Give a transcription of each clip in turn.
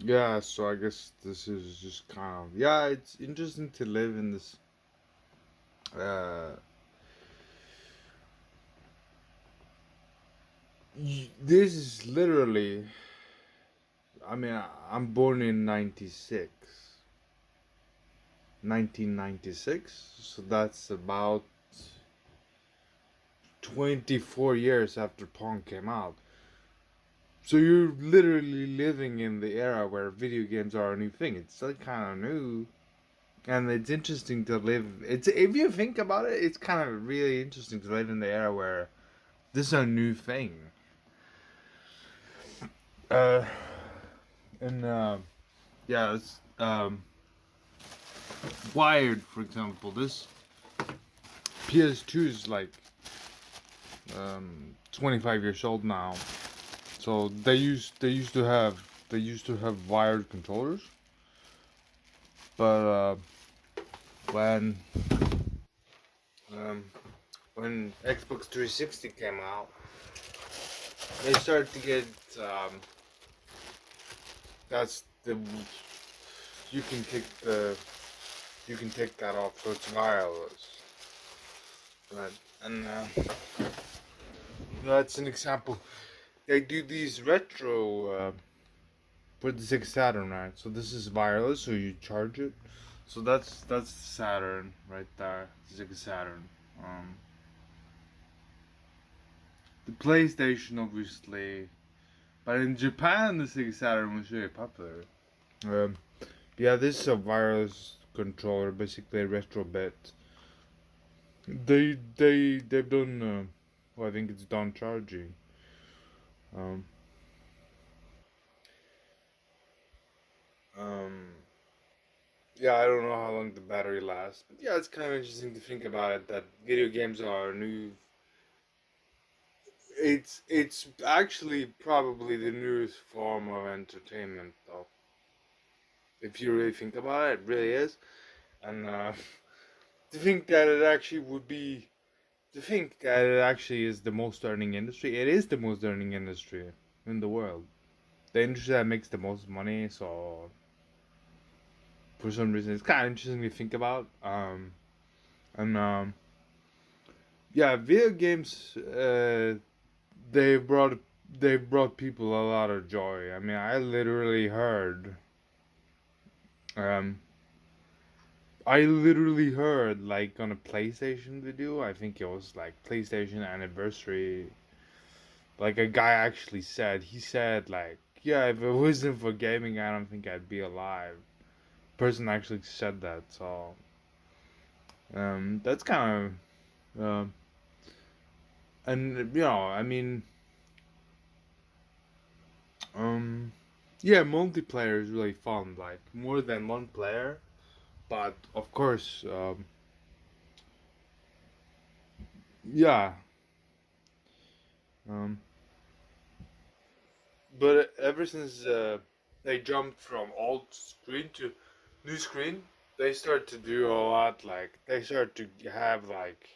Yeah, so I guess this is just kind of, yeah, it's interesting to live in this. Uh, this is literally. I mean, I'm born in 1996, so that's about 24 years after Pong came out. So you're literally living in the era where video games are a new thing. It's like kind of new, and it's interesting to live. It's if you think about it, it's kind of really interesting to live in the era where this is a new thing. Uh, and yeah, it's Wired, for example. This PS2 is like 25 years old now. So they used to have wired controllers, but when um, when Xbox 360 came out, they started to get that's the you can take the you can take that off, so it's wireless. Right, and that's an example. They do these retro for the Sega Saturn, right? So this is wireless, so you charge it. So that's Saturn right there, Sega Saturn. Um, the PlayStation, obviously, but in Japan, the Sega Saturn was really popular. Um, yeah, this is a wireless controller, basically a retro bit. They've done. Well, I think it's done charging. Um, um, yeah, I don't know how long the battery lasts, but yeah, it's kind of interesting to think about it. That video games are new. It's actually probably the newest form of entertainment, though. If you really think about it, it really is. And to think that it actually would be, to think that it actually is the most earning industry. It is the most earning industry in the world. The industry that makes the most money. So for some reason, it's kind of interesting to think about. And yeah, video games. They brought they brought people a lot of joy. I mean, I literally heard um like on a PlayStation video, I think it was like PlayStation anniversary, like a guy actually said, he said like, yeah, if it wasn't for gaming, I don't think I'd be alive. Person actually said that, so that's kind of and I mean, um yeah, multiplayer is really fun, like more than one player. But of course, yeah. Um, but ever since they jumped from old screen to new screen, they start to do a lot. Like they start to have like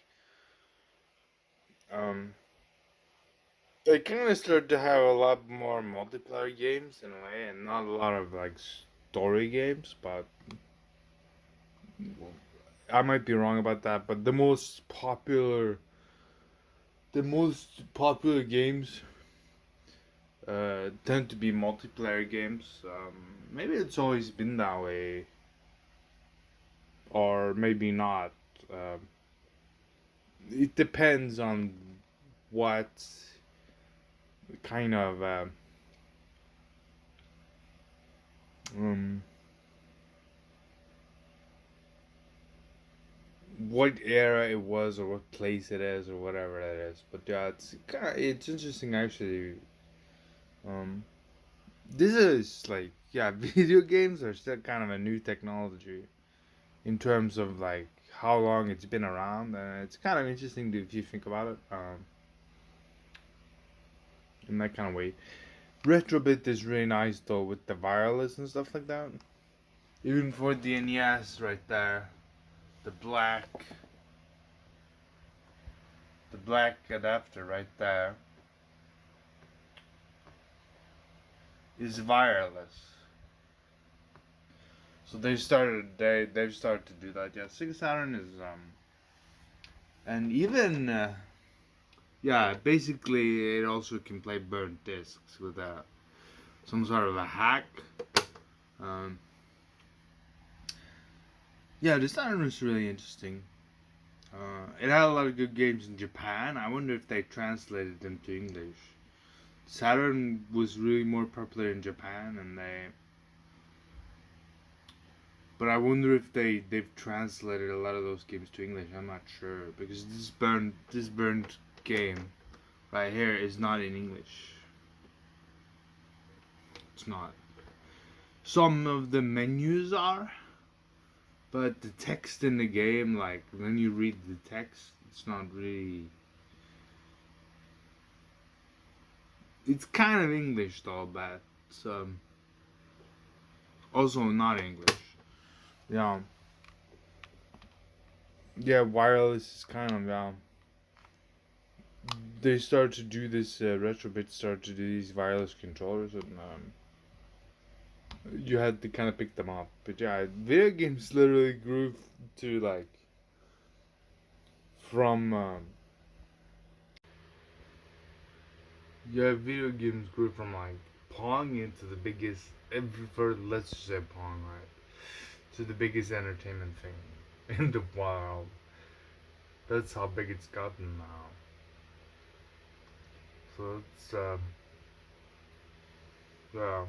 um, they kind of start to have a lot more multiplayer games in a way, and not a lot of like story games. But I might be wrong about that. But the most popular games tend to be multiplayer games. Maybe it's always been that way, or maybe not. Um, it depends on what kind of um, what era it was, or what place it is, or whatever it is. But yeah, it's interesting actually. Um, this is like, yeah, video games are still kind of a new technology in terms of like how long it's been around, and it's kind of interesting if you think about it. In that kind of way. Retrobit is really nice though with the wireless and stuff like that. Even for the NES right there, the black adapter right there is wireless. So they've started to do that. Yeah, Sega Saturn is and even yeah, basically it also can play burnt discs with some sort of a hack. Um, yeah, the Saturn was really interesting. It had a lot of good games in Japan. I wonder if they translated them to English. Saturn was really more popular in Japan, but I wonder if they've translated a lot of those games to English. I'm not sure because this burnt game right here is not in English. It's not. Some of the menus are, but the text in the game, like when you read the text, it's not really. It's kind of English though, but it's also not English. Yeah, yeah. Wireless is kind of They start to do this. Retrobit start to do these wireless controllers, and you had to kind of pick them up. But yeah, video games literally grew to like from yeah, video games grew from like Pong into the biggest, for let's just say Pong, right, to the biggest entertainment thing in the world. That's how big it's gotten now. So it's yeah.